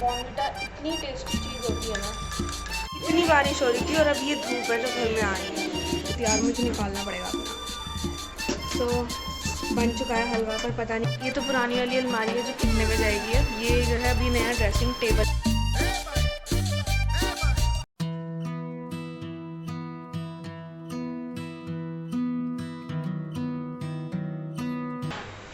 Bournvita इतनी tasty चीज़ होती है ना। इतनी बारिश हो रही थी और अब ये धूप है जो घर में आ रही है, तो यार मुझे निकालना पड़ेगा अपना। तो बन चुका है हलवा, पर पता नहीं, ये तो पुरानी वाली अलमारी है जो कितने में जाएगी है। ये जो है अभी नया dressing table.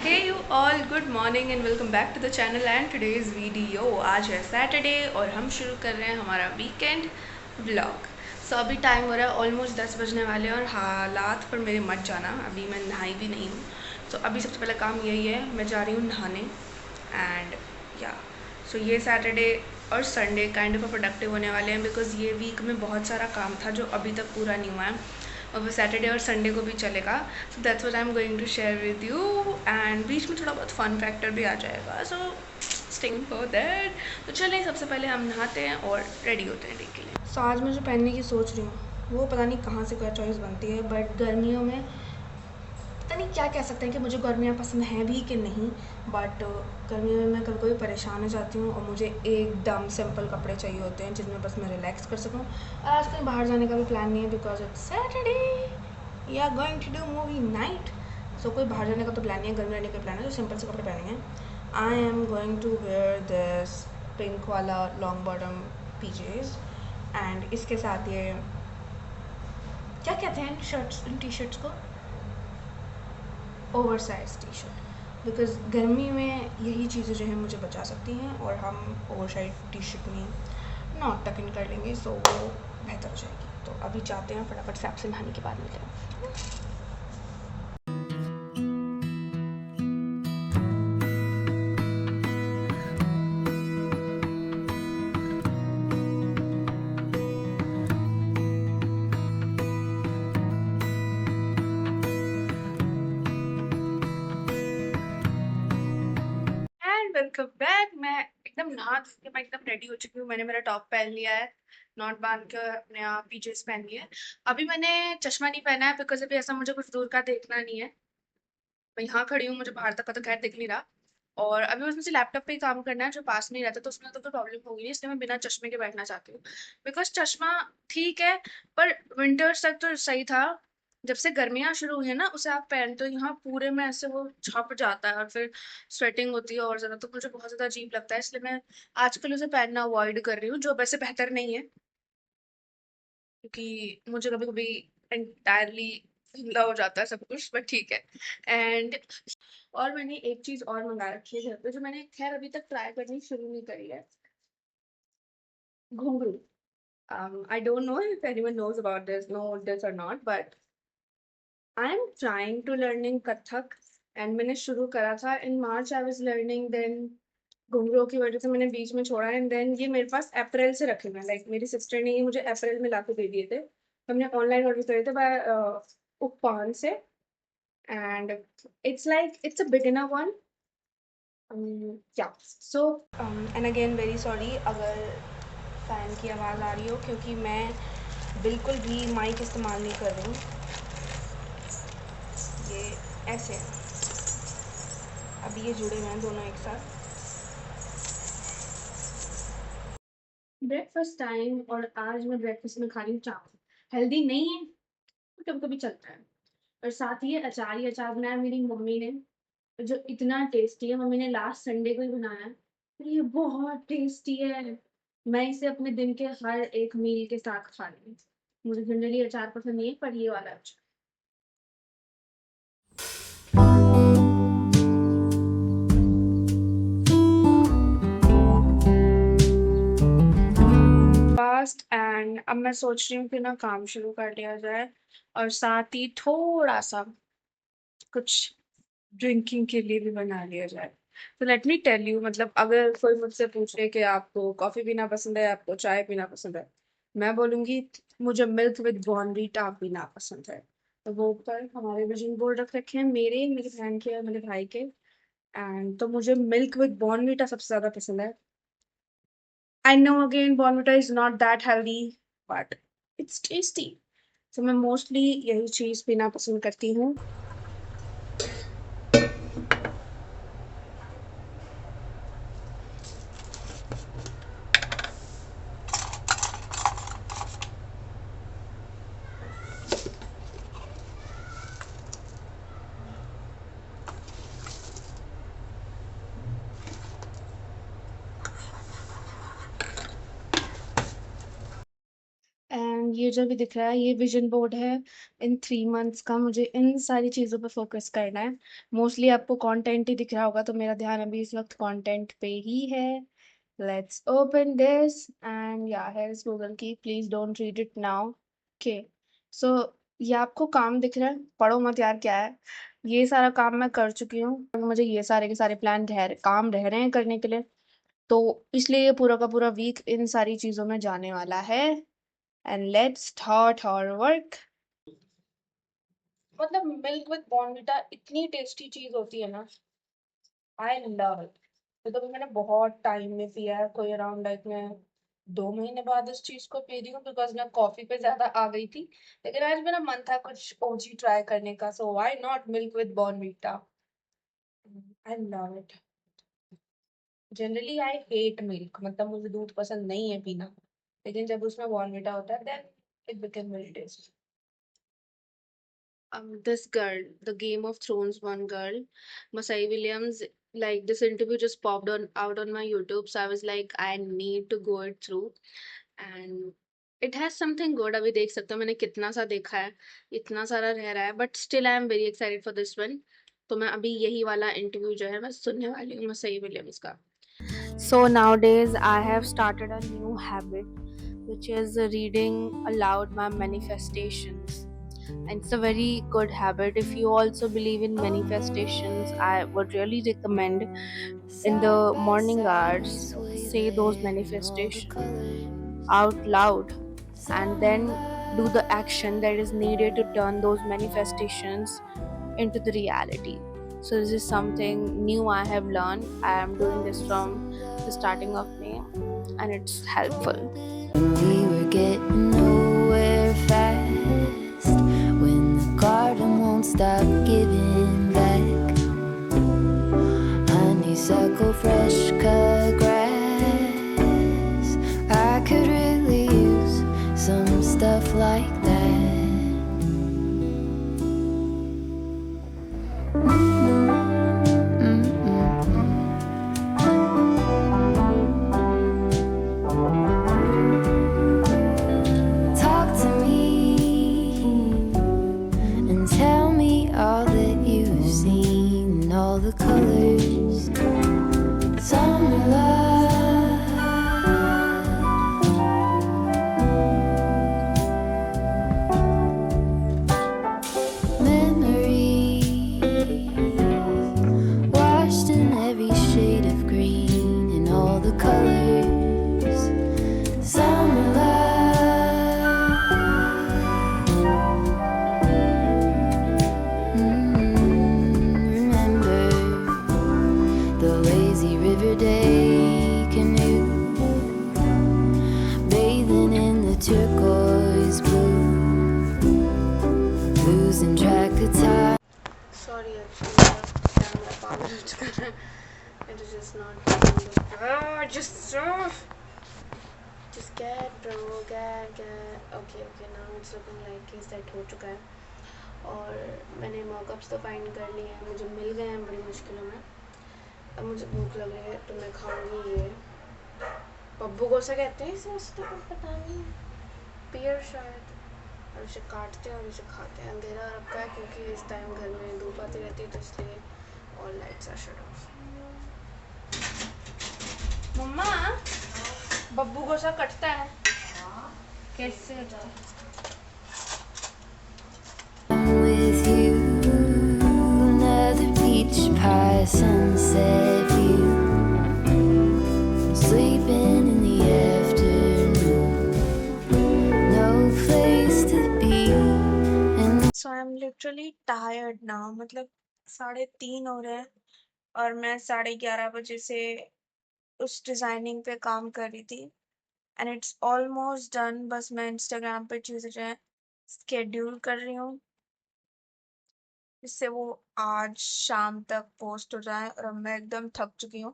Hey you all, good morning and welcome back to the channel and today's video. आज है सैटरडे और हम शुरू कर रहे हैं हमारा वीकेंड व्लॉग। सो अभी टाइम हो रहा है ऑलमोस्ट 10 बजने वाले हैं और हालात पर मेरे मत जाना, अभी मैं नहाई भी नहीं हूँ। तो अभी सबसे पहला काम यही है, मैं जा रही हूँ नहाने। एंड या सो ये सैटरडे और संडे काइंड ऑफ प्रोडक्टिव होने वाले हैं, बिकॉज़ ये वीक में बहुत सारा काम था जो अभी तक पूरा नहीं हुआ है और वो सैटरडे और संडे को भी चलेगा। So that's what I am going to share with you, and बीच में थोड़ा बहुत फन फैक्टर भी आ जाएगा, सो स्टिंग फॉर दैट। तो चलें, सबसे पहले हम नहाते हैं और रेडी होते हैं डे के लिए। सो आज मैं जो पहनने की सोच रही हूँ वो पता नहीं कहाँ से क्या चॉइस बनती है, बट गर्मियों में पता नहीं क्या कह सकते हैं कि मुझे गर्मियाँ पसंद हैं भी कि नहीं, बट गर्मियों में मैं कभी कभी परेशान हो जाती हूँ और मुझे एकदम सिंपल कपड़े चाहिए होते हैं जिनमें बस मैं रिलैक्स कर सकूँ। और आज कहीं बाहर जाने का भी प्लान नहीं है because it's Saturday, we are going to do movie night. So कोई बाहर जाने का तो प्लान नहीं है, गर्मी रहने का प्लान है, तो सिंपल से कपड़े पहनेंगे। I am going to wear this pink वाला लॉन्ग बॉटम पीजेज, एंड इसके साथ ये क्या कहते हैं शर्ट्स, इन टी शर्ट्स को, over size T shirt, because गर्मी में यही चीज़ें जो है मुझे बचा सकती हैं और हम ओवर साइज टी शर्ट में नॉट टक इन कर लेंगे, सो वो बेहतर हो जाएगी। तो अभी जाते हैं, फटाफट से आपसे नहाने के बाद मिलते हैं। And welcome back. मैं एकदम नहा धो के मैं एकदम रेडी हो चुकी हूँ। मैंने मेरा टॉप पहन लिया है, नॉट बांध के अपने आप पीछे पहन लिया है। अभी मैंने चश्मा नहीं पहना है बिकॉज अभी ऐसा मुझे कुछ दूर का देखना नहीं है। मैं यहाँ खड़ी हूँ, मुझे बाहर तक का तो खैर दिख नहीं रहा, और अभी बस मुझे लैपटॉप पे ही काम करना है जो पास में ही रहता है, तो उसमें तो कोई प्रॉब्लम होगी नहीं, इसलिए मैं बिना चश्मे के बैठना चाहती हूँ। बिकॉज चश्मा ठीक है, पर विंटर्स तक तो सही था। जब से गर्मियाँ शुरू हुई है ना, उसे आप पहनते हो यहाँ पूरे में ऐसे वो छप जाता है और फिर स्वेटिंग होती है और ज़्यादा, तो मुझे बहुत ज़्यादा अजीब लगता है, इसलिए मैं आजकल उसे पहनना अवॉइड कर रही हूँ, जो वैसे बेहतर नहीं है क्योंकि मुझे कभी कभी एंटायरली गंदा हो जाता है सब कुछ, बट ठीक है। एंड और मैंने एक चीज और मंगा रखी है घर पे, जो मैंने खैर अभी तक ट्राई करनी शुरू नहीं करी है, घुंघरू। I don't know if anyone knows about this, no this or not, but I am trying to learning Kathak. And मैंने शुरू करा था in March, I was learning, then घुंघरू की वजह से मैंने बीच में छोड़ा, एंड देन ये मेरे पास अप्रैल से रखे हुए हैं, लाइक मेरी सिस्टर ने ये मुझे अप्रैल में ला के दे दिए थे, हमने ऑनलाइन ऑर्डर करे थे बाय उपपान से। And it's like it's a beginner one. या so and again very sorry अगर फ़ैन की आवाज़ आ रही हो, क्योंकि मैं बिल्कुल भी माइक इस्तेमाल नहीं कर रही हूँ। ये ऐसे है, अभी ये जुड़े हुए हैं दोनों एक साथ। ब्रेकफास्ट टाइम, और आज मैं ब्रेकफास्ट में खा रही हूँ चावल। हेल्दी नहीं है, कभी कभी चलता है। और साथ ही ये अचार, ही अचार बनाया मेरी मम्मी ने, जो इतना टेस्टी है। मम्मी ने लास्ट संडे को ही बनाया है, और ये बहुत टेस्टी है। मैं इसे अपने दिन के हर एक मील के साथ खा रही हूँ। मुझे जनरली अचार पसंद नहीं है, पर ये वाला अचार। फास्ट, एंड अब मैं सोच रही हूँ कि ना काम शुरू कर लिया जाए, और साथ ही थोड़ा सा कुछ ड्रिंकिंग के लिए भी बना लिया जाए। तो लेट मी टेल यू, मतलब अगर कोई मुझसे पूछे कि आपको कॉफ़ी पीना पसंद है, आपको चाय पीना पसंद है, मैं बोलूँगी मुझे मिल्क विद बॉर्नवीटा पीना पसंद है। तो वो ऊपर हमारे विजन बोर्ड रख रखे हैं, मेरे, मेरी बहन के और मेरे भाई के। एंड तो मुझे मिल्क विद बॉर्नवीटा सबसे ज़्यादा पसंद है। I know again Bournvita is not that healthy, but it's tasty. तो मैं मोस्टली यही चीज़ पीना पसंद करती हूँ। जो भी दिख रहा है ये विजन बोर्ड है इन 3 मंथ्स का। मुझे इन सारी चीज़ों पे फोकस करना है। मोस्टली आपको कंटेंट ही दिख रहा होगा, तो मेरा ध्यान अभी इस वक्त कंटेंट पे ही है। लेट्स ओपन दिस एंड या हियर इज गूगल की, please don't read it now. Okay, so ये आपको काम दिख रहा है, पढ़ो मत यार क्या है। ये सारा काम मैं कर चुकी हूँ, मुझे ये सारे के सारे प्लान काम रह रहे हैं करने के लिए। तो इसलिए ये पूरा का पूरा वीक इन सारी चीजों में जाने वाला है। And let's start our work. मतलब मिल्क विद बॉर्नविटा इतनी टेस्टी चीज होती है ना, आई लव इट। तो मैंने बहुत टाइम में पिया है, कोई अराउंड लाइक मैं 2 महीने बाद इस चीज को पी रही हूँ, बिकॉज मैं कॉफी पे ज्यादा आ गई थी। लेकिन आज मेरा मन था कुछ ओजी ट्राई करने का, so why not milk with Bournvita. I love it. Generally I hate milk, मतलब मुझे दूध पसंद नहीं है पीना, लेकिन जब उसमें बॉर्नविटा होता है then it become very tasty. This girl, the Game of Thrones one girl, Masai Williams, like this interview just popped on out on my YouTube, so I was like, I need to go it through, and it has something good. अभी देख सकते हो मैंने कितना सा देखा है, इतना सारा रह रहा है, but still I am very excited for this one. तो मैं अभी यही वाला इंटरव्यू जो है मैं सुनने वाली हूँ मसई विलियम्स का. So nowadays I have started a new habit, which is reading aloud my manifestations. And it's a very good habit. If you also believe in manifestations, I would really recommend in the morning hours say those manifestations out loud, and then do the action that is needed to turn those manifestations into the reality. So this is something new I have learned. I am doing this from the starting of May, and it's helpful. We were getting nowhere fast when the garden won't stop giving back. Honeysuckle, fresh cut grass. I could really use some stuff like that. Talk to me and tell me all that you've seen, all the colors, summer love. Memories washed in every shade of green and all the colors, summer love. Remember the lazy river day canoe, bathing in the turquoise blue, losing track of time. Sorry, actually, the camera power is gonna. It is just not. Just get, bro, get. Okay, now it's looking like कि set हो चुका है, और मैंने mockups तो find कर लिए हैं, मुझे मिल गए हैं बड़ी मुश्किलों में। अब मुझे भूख लग रही है, तो मैं खाऊंगी ये पब्बू गोसा कहते हैं इसे, उसको कुछ पता नहीं, पियर शायद। और इसे काटते हैं और इसे खाते हैं। अंधेरा रखा है क्योंकि इस टाइम घर में धूप आती रहती है, तो इसलिए all lights are shut off. मम्मा, बब्बू गोसा कटता है कैसे कटता है? With you, another peach pie sunset view, sleeping in the afternoon, no place to be. So I'm literally tired now. मतलब 3:30 हो रहे हैं और मैं 11:30 बजे से उस डिजाइनिंग पे काम कर रही थी, एंड इट्स ऑलमोस्ट डन। बस मैं इंस्टाग्राम पे चीजें जो है स्केड्यूल कर रही हूँ, जिससे वो आज शाम तक पोस्ट हो जाए। और अब मैं एकदम थक चुकी हूँ,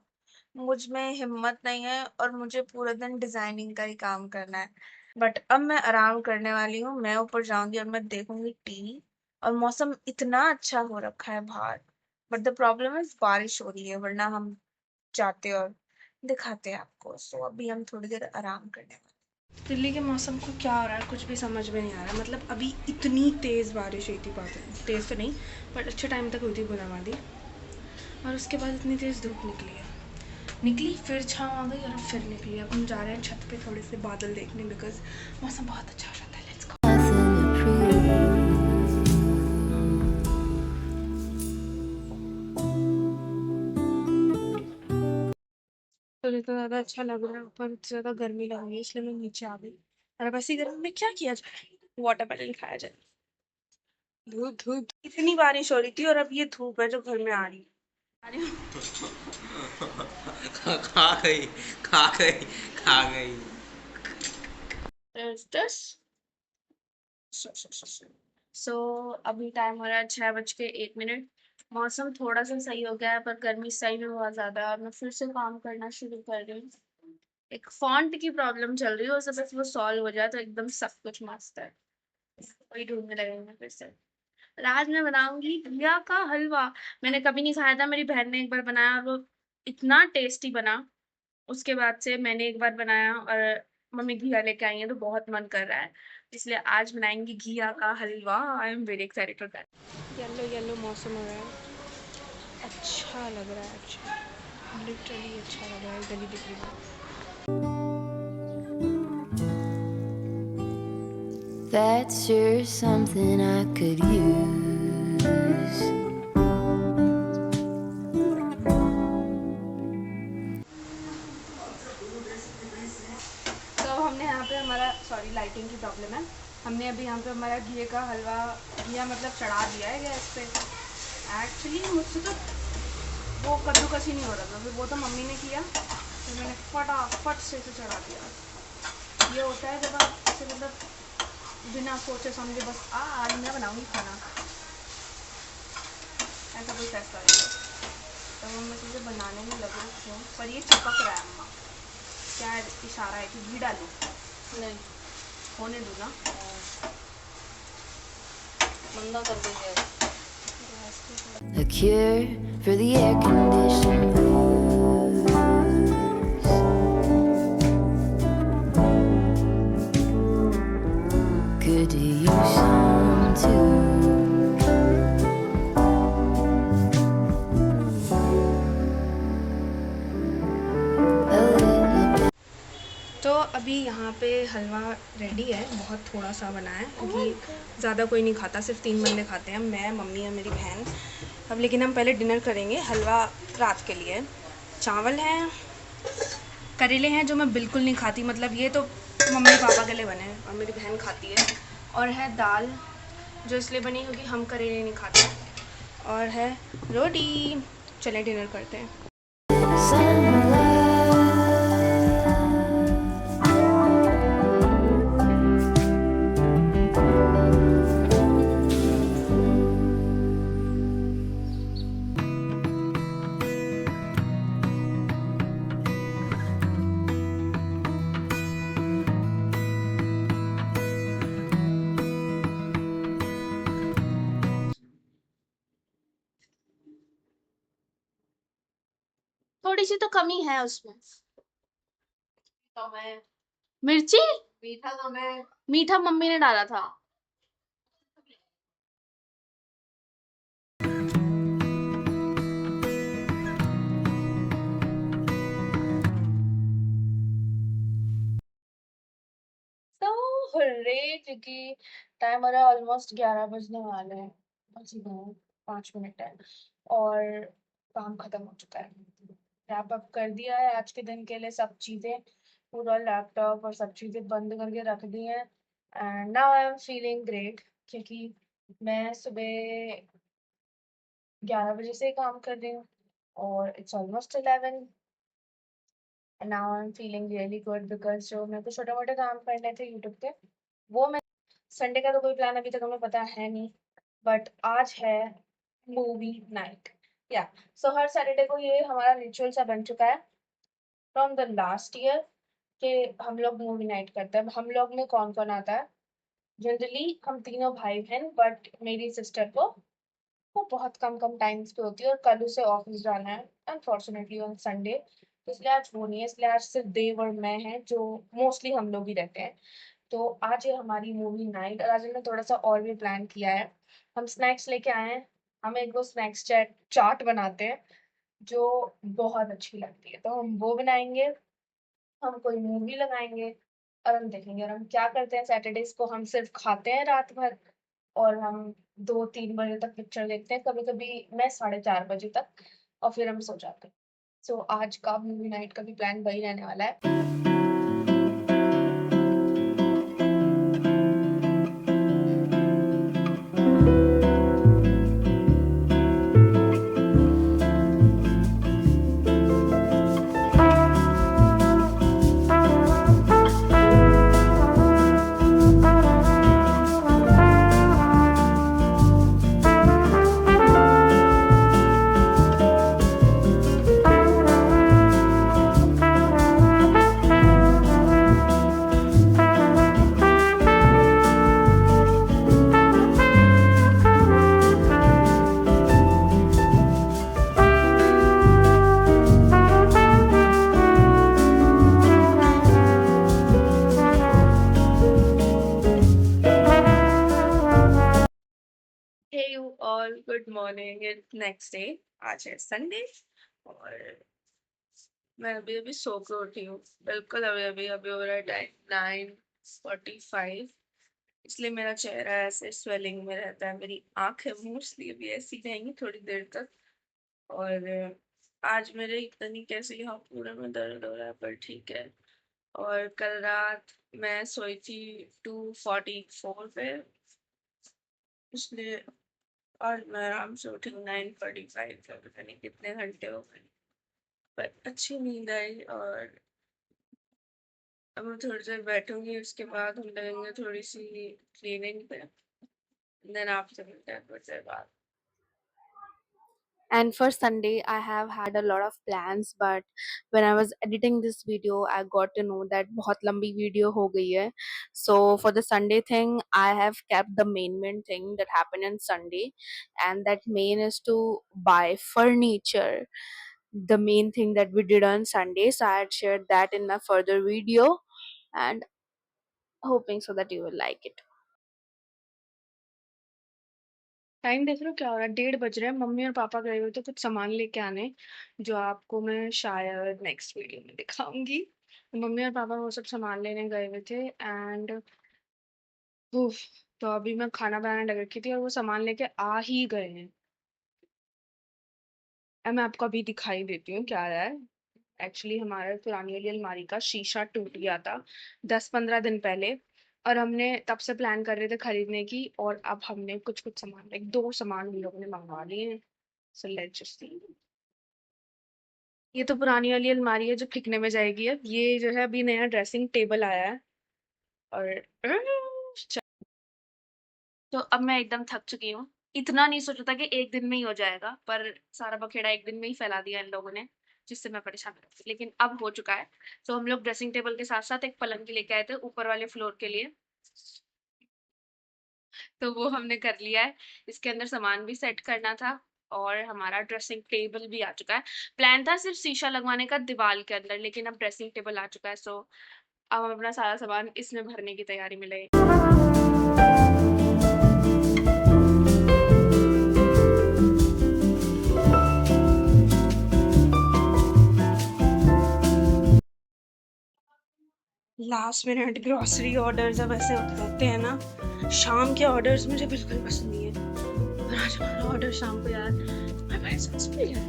मुझ में हिम्मत नहीं है, और मुझे पूरा दिन डिजाइनिंग का ही काम करना है। बट अब मैं आराम करने वाली हूँ, मैं ऊपर जाऊंगी और मैं देखूंगी टीवी। और मौसम इतना अच्छा हो रखा है बाहर, बट द प्रॉब्लम इज बारिश हो रही है, वरना हम जाते और दिखाते आपको। सो अभी हम थोड़ी देर आराम करने वाले। दिल्ली के मौसम को क्या हो रहा है कुछ भी समझ में नहीं आ रहा। मतलब अभी इतनी तेज़ बारिश हुई थी, बहुत तेज़ तो नहीं बट अच्छे टाइम तक हुई थी बूंदाबांदी, और उसके बाद इतनी तेज़ धूप निकली फिर छाँव आ गई और फिर निकली। अब हम जा रहे हैं छत पे थोड़े से बादल देखने, बिकॉज मौसम बहुत अच्छा हो जाता है। Let's go. तो इतना ज़्यादा अच्छा लग रहा है, ऊपर इतनी ज़्यादा गर्मी लग रही है, इसलिए मैं नीचे आ गई। और अब ऐसी गर्मी में क्या किया जाए, वाटर मेलन खाया जाए। धूप धूप इतनी बारिश हो रही थी और अब ये धूप है जो घर में आ रही खा गई खा गई खा गई। सो अभी टाइम हो रहा है 6:01। मौसम थोड़ा सा सही हो गया है पर गर्मी सही में बहुत ज्यादा है। और मैं फिर से काम करना शुरू कर रही हूँ। एक फॉन्ट की प्रॉब्लम चल रही है, उससे बस वो सॉल्व हो जाए तो एकदम सब कुछ मस्त है। वही ढूंढने लगेंगे फिर से। और आज मैं बनाऊंगी घिया का हलवा। मैंने कभी नहीं खाया था, मेरी बहन ने एक बार बनाया और वो इतना टेस्टी बना। उसके बाद से मैंने एक बार बनाया और मम्मी घिया लेके आई है तो बहुत मन कर रहा है, इसलिए आज बनाएंगे घिया का हलवा। I am very excited for that. Yellow yellow मौसम हो रहा है, अच्छा लग रहा है। अच्छा लिटरली अच्छा लग रहा है गली दिख रही है। That's sure something I could use. तो हमने यहाँ पे हमारा, सॉरी लाइटिंग की प्रॉब्लम है, हमने अभी यहाँ पे हमारा घी का हलवा, घिया मतलब चढ़ा दिया है गैस पे। एक्चुअली मुझसे तो वो कद्दूकस ही नहीं हो रहा था, फिर वो तो मम्मी ने किया, फिर मैंने फटाफट से इसे चढ़ा दिया। ये होता है जब आप इसे मतलब बिना सोचे समझे बस आज मैं बनाऊंगी खाना, ऐसा कोई फैसला नहीं है। तो मैं चीज़ें बनाने में लग रही हूँ पर ये चिपक रहा है। अम्मा क्या इशारा है कि घी डालूँ? नहीं, होने दो ना, मंदा कर देंगे। A cure for the air conditioned blues. Could do use some too. A little bit. तो अभी यहाँ पे हलवा रेडी है, बहुत थोड़ा सा बना है क्योंकि ज़्यादा कोई नहीं खाता, सिर्फ 3 बंदे खाते हैं, मैं, मम्मी और मेरी बहन। अब लेकिन हम पहले डिनर करेंगे। हलवा रात के लिए, चावल हैं, करेले हैं जो मैं बिल्कुल नहीं खाती, मतलब ये तो मम्मी पापा के लिए बने हैं और मेरी बहन खाती है। और है दाल जो इसलिए बनी क्योंकि हम करेले नहीं खाते। और है रोटी। चलें डिनर करते हैं। Some love. थोड़ी सी तो कमी है उसमें। मिर्ची मीठा तो मैं, मीठा मम्मी ने डाला था। तो हुर्रे, क्योंकि टाइम हो रहा है ऑलमोस्ट 11 बजने वाले हैं, बस ही 5 मिनट है और काम खत्म हो चुका है। रैप अप कर दिया है आज के दिन के लिए, सब चीज़ें, पूरा लैपटॉप और सब चीज़ें बंद करके रख दी हैं। And now I am feeling great क्योंकि मैं सुबह 11 बजे से ही काम कर रही हूँ और it's almost 11 and now I am feeling really good because जो मेरे को छोटे मोटे काम करने थे यूट्यूब के, वो मैं, संडे का तो कोई प्लान अभी तक हमें पता है नहीं, बट आज है मूवी नाइट। या सो हर सैटरडे को ये हमारा रिचुअल सा बन चुका है फ्रॉम द लास्ट ईयर कि हम लोग मूवी नाइट करते हैं। हम लोग में कौन कौन आता है? जनरली हम तीनों भाई बहन, बट मेरी सिस्टर को वो बहुत कम कम टाइम्स पे होती है और कल उसे ऑफिस जाना है अनफॉर्चुनेटली ऑन संडे, तो इसलिए आज वो नहीं है, इसलिए आज सिर्फ देव और मैं हैं, जो मोस्टली हम लोग ही रहते हैं। तो आज है हमारी मूवी नाइट और आज हमने थोड़ा सा और भी प्लान किया है। हम स्नैक्स लेके आए हैं। हम एक वो स्नैक्स चाट बनाते हैं जो बहुत अच्छी लगती है, तो हम वो बनाएंगे। हम कोई मूवी लगाएंगे और हम देखेंगे। और हम क्या करते हैं, सैटरडेज को हम सिर्फ खाते हैं रात भर, और हम 2-3 बजे तक पिक्चर देखते हैं, कभी कभी मैं 4:30 बजे तक, और फिर हम सो जाते हैं। सो आज का मूवी नाइट का भी प्लान वही रहने वाला है। Hey you all, good morning. It's next day. आज है संडे और मैं अभी अभी सो के उठी हूँ। बिल्कुल अभी अभी अभी हो रहा है टाइम 9:45। इसलिए मेरा चेहरा ऐसे स्वेलिंग में रहता है, मेरी आंखें मोस्टली अभी ऐसी रहेंगी थोड़ी देर तक। और आज मेरे पता नहीं कैसे यहाँ पूरे में दर्द हो रहा है, पर ठीक है। और कल रात मैं सोई थी 2:44 पे, इसलिए और मैं आराम से उठी 9:45 पे। पता नहीं कितने घंटे हो गए, पर अच्छी नींद आई। और अब मैं थोड़ी देर बैठूंगी, उसके बाद हम लगेंगे थोड़ी सी क्लीनिंग पे। देन आपसे मिलते हैं कुछ देर बाद। And for Sunday, I have had a lot of plans, but when I was editing this video, I got to know that बहुत लंबी video हो गई है. So for the Sunday thing, I have kept the main thing that happened on Sunday, and that main is to buy furniture. The main thing that we did on Sunday, so I had shared that in my further video, and hoping so that you will like it. Time देख रहे हो क्या हो रहा है, 1:30 बज रहे हैं। मम्मी और पापा गए हुए थे कुछ सामान लेके आने, जो आपको मैं शायद नेक्स्ट वीडियो में दिखाऊंगी। मम्मी और पापा वो सब सामान लेने गए हुए थे, एंड तो अभी मैं खाना बनाने लग रखी थी और वो सामान लेके आ ही गए हैं। अब मैं आपको अभी दिखाई देती हूँ क्या है। एक्चुअली हमारे पुरानी वाली अलमारी का शीशा टूट गया था 10-15 दिन पहले, और हमने तब से प्लान कर रहे थे खरीदने की, और अब हमने कुछ कुछ सामान, लाइक 2 सामान हम लोगों ने मंगवा लिए हैं। So let's just see. ये तो पुरानी वाली अलमारी है जो फिकने में जाएगी। अब ये जो है अभी नया ड्रेसिंग टेबल आया है। और तो अब मैं एकदम थक चुकी हूँ। इतना नहीं सोचा था कि एक दिन में ही हो जाएगा, पर सारा बखेड़ा एक दिन में ही फैला दिया इन लोगों ने, जिससे मैं परेशान हो गई। लेकिन अब हो चुका है। तो हम लोग ड्रेसिंग टेबल के साथ साथ एक पलंग भी लेके आए थे ऊपर वाले फ्लोर के लिए, तो वो हमने कर लिया है। इसके अंदर सामान भी सेट करना था, और हमारा ड्रेसिंग टेबल भी आ चुका है। प्लान था सिर्फ शीशा लगवाने का दीवार के अंदर, लेकिन अब ड्रेसिंग टेबल आ चुका है। सो अब हम अपना सारा सामान इसमें भरने की तैयारी में लगे। लास्ट मिनट ग्रॉसरी ऑर्डर जब ऐसे होते हैं ना, शाम के ऑर्डर्स मुझे बिल्कुल पसंद नहीं है। और आज हमारा ऑर्डर शाम को, यार मैं बड़ी सक्सेसफुल है,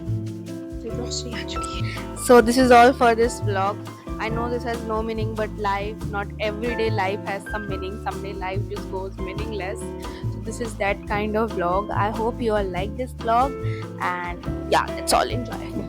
तो ग्रॉसरी आ चुकी है। So this is all for this vlog. I know this has no meaning, but life, not everyday life has some meaning. Someday life just goes meaningless. So this is that kind of vlog. I hope you all like this vlog, and yeah, that's all. Enjoy.